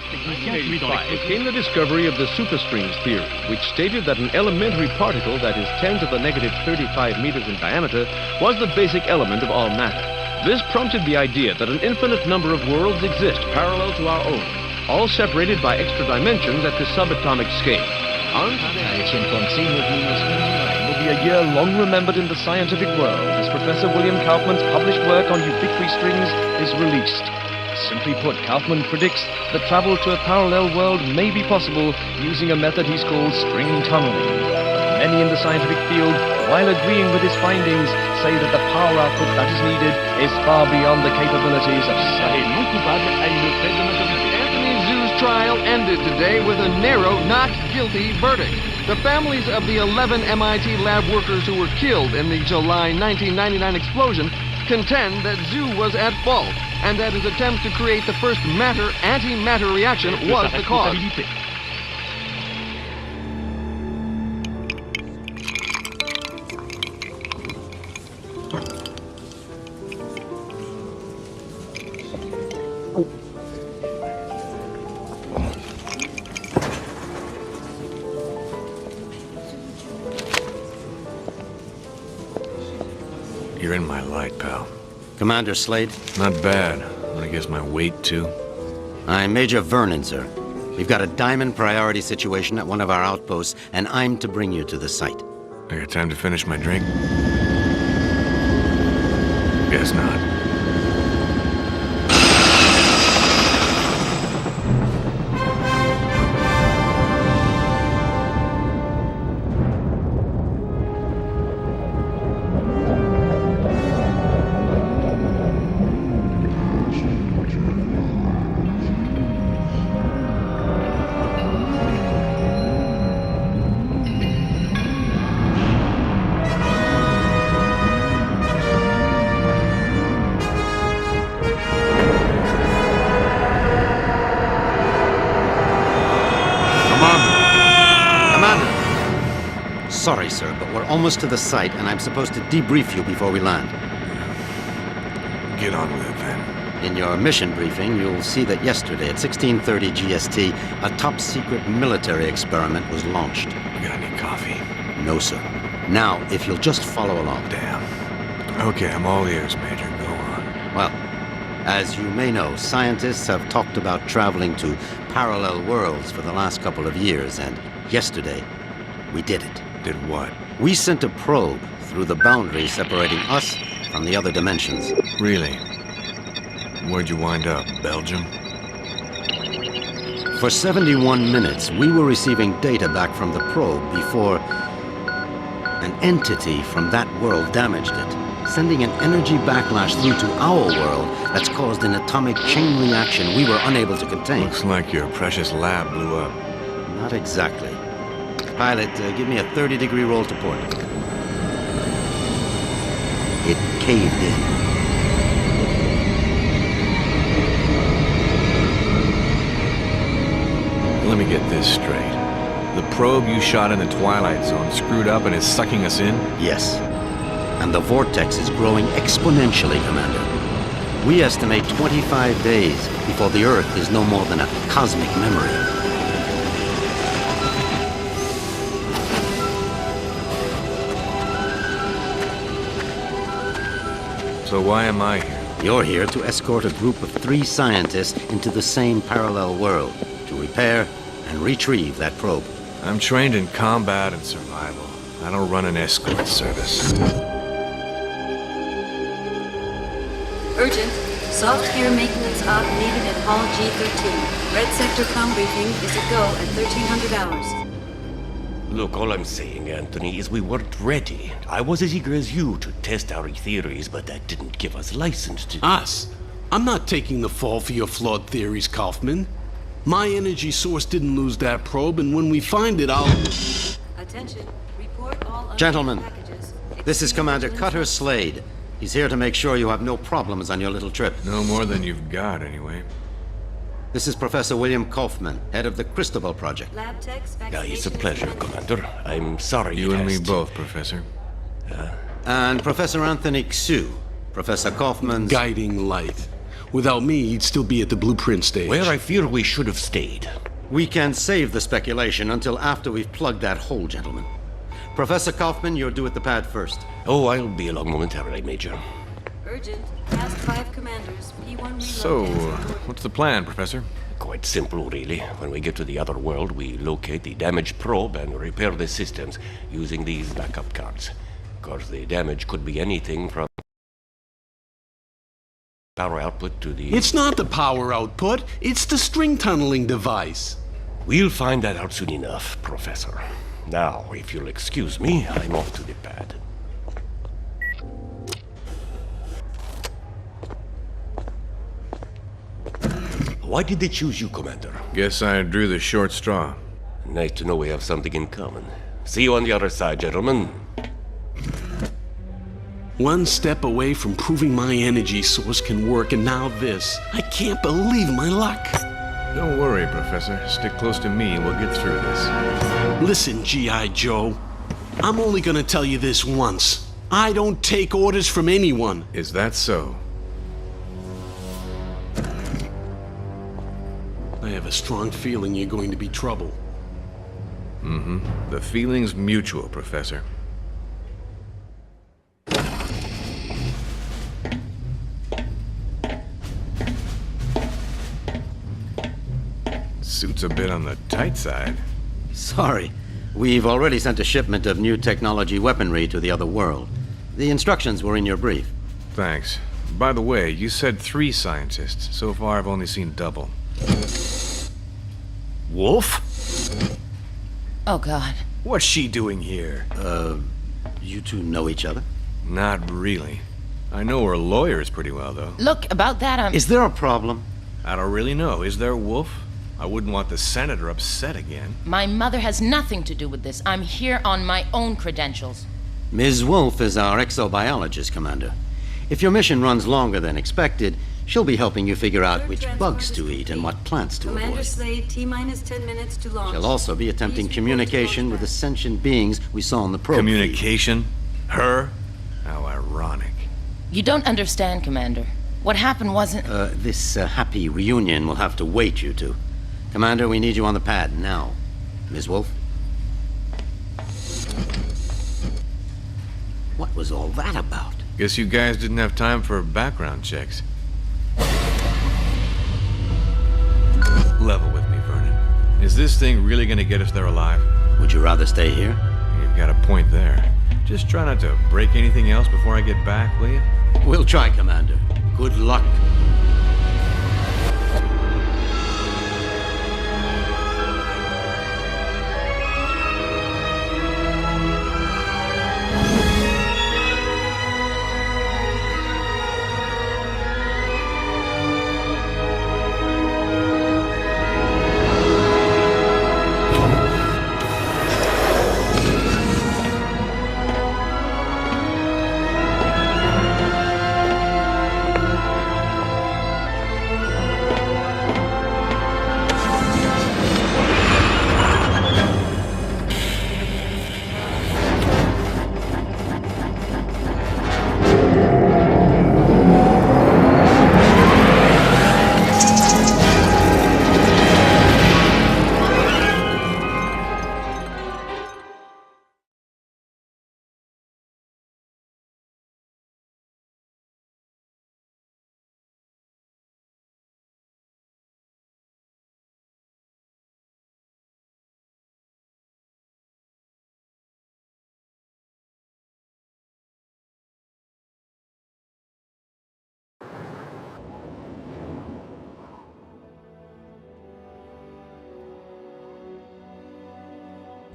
1985 came the discovery of the superstrings theory, which stated that an elementary particle that is 10 to the negative 35 meters in diameter was the basic element of all matter. This prompted the idea that an infinite number of worlds exist parallel to our own, all separated by extra dimensions at the subatomic scale. On today, will be a year long remembered in the scientific world as Professor William Kaufman's published work on ubiquitous strings is released. Simply put, Kaufman predicts that travel to a parallel world may be possible using a method he's called string tunneling. Many in the scientific field, while agreeing with his findings, say that the power output that is needed is far beyond the capabilities of science. Anthony Zhu's trial ended today with a narrow not guilty verdict. The families of the 11 MIT lab workers who were killed in the July 1999 explosion contend that Zhu was at fault, and that his attempt to create the first matter-antimatter reaction was the cause. You're in my light, pal. Commander Slade? Not bad. I guess my weight, too. I'm Major Vernon, sir. We've got a diamond priority situation at one of our outposts, and I'm to bring you to the site. I got time to finish my drink? Guess not. Sorry, sir, but we're almost to the site, and I'm supposed to debrief you before we land. Get on with it, then. In your mission briefing, you'll see that yesterday at 16:30 GST, a top-secret military experiment was launched. You got any coffee? No, sir. Now, if you'll just follow along. Damn. Okay, I'm all ears, Major. Go on. Well, as you may know, scientists have talked about traveling to parallel worlds for the last couple of years, and yesterday, we did it. Did what? We sent a probe through the boundary separating us from the other dimensions. Really? Where'd you wind up? Belgium? For 71 minutes, we were receiving data back from the probe before an entity from that world damaged it, sending an energy backlash through to our world that's caused an atomic chain reaction we were unable to contain. Looks like your precious lab blew up. Not exactly. Pilot, give me a 30-degree roll to port. It caved in. Let me get this straight. The probe you shot in the Twilight Zone screwed up and is sucking us in? Yes. And the vortex is growing exponentially, Commander. We estimate 25 days before the Earth is no more than a cosmic memory. So why am I here? You're here to escort a group of 3 scientists into the same parallel world to repair and retrieve that probe. I'm trained in combat and survival. I don't run an escort service. Urgent. Soft gear maintenance op needed at Hall G13. Red sector com briefing is a go at 1300 hours. Look, all I'm saying, Anthony, is we weren't ready. I was as eager as you to test our theories, but that didn't give us license to... Us? I'm not taking the fall for your flawed theories, Kaufman. My energy source didn't lose that probe, and when we find it, I'll... Attention. Report all Gentlemen, packages. this is Commander Cutter Slade. He's here to make sure you have no problems on your little trip. No more than you've got, anyway. This is Professor William Kaufman, head of the Cristobal Project. Lab techs, It's a pleasure, Commander. I'm sorry You it and me has to- both, Professor. And Professor Anthony Xu, Professor Kaufman's... Guiding light. Without me, he'd still be at the blueprint stage. Where I fear we should have stayed. We can save the speculation until after we've plugged that hole, gentlemen. Professor Kaufman, you're due at the pad first. Oh, I'll be along momentarily, Major. Urgent. Task 5 commanders. P1 reload. So, what's the plan, Professor? Quite simple, really. When we get to the other world, we locate the damaged probe and repair the systems using these backup cards. Of course, the damage could be anything from power output to the... It's not the power output, it's the string tunneling device. We'll find that out soon enough, Professor. Now, if you'll excuse me, I'm off to the pad. Why did they choose you, Commander? Guess I drew the short straw. Nice to know we have something in common. See you on the other side, gentlemen. One step away from proving my energy source can work, and now this. I can't believe my luck. Don't worry, Professor. Stick close to me and we'll get through this. Listen, G.I. Joe. I'm only gonna tell you this once. I don't take orders from anyone. Is that so? I have a strong feeling you're going to be trouble. Mm-hmm. The feeling's mutual, Professor. Suit's a bit on the tight side. Sorry. We've already sent a shipment of new technology weaponry to the other world. The instructions were in your brief. Thanks. By the way, you said 3 scientists. So far, I've only seen double. Wolf? Oh, God. What's she doing here? You two know each other? Not really. I know her lawyers pretty well, though. Look, about that, Is there a problem? I don't really know. Is there, Wolf? I wouldn't want the senator upset again. My mother has nothing to do with this. I'm here on my own credentials. Ms. Wolf is our exobiologist, Commander. If your mission runs longer than expected, she'll be helping you figure out which bugs to eat and what plants to Commander avoid. Slade, T-minus 10 minutes to launch. She'll also be attempting Please report communication to with the launch sentient beings we saw on the probe. Communication? Her? How ironic. You don't understand, Commander. What happened wasn't... This happy reunion will have to wait, you two. Commander, we need you on the pad now. Ms. Wolf? What was all that about? Guess you guys didn't have time for background checks. Level with me, Vernon. Is this thing really gonna get us there alive? Would you rather stay here? You've got a point there. Just try not to break anything else before I get back, will you? We'll try, Commander. Good luck.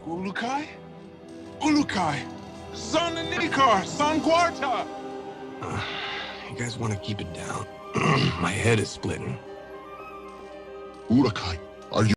Ulukai? Ulukai! Son Nikar! Son Quarta! You guys want to keep it down? My head is splitting. Ulukai, are you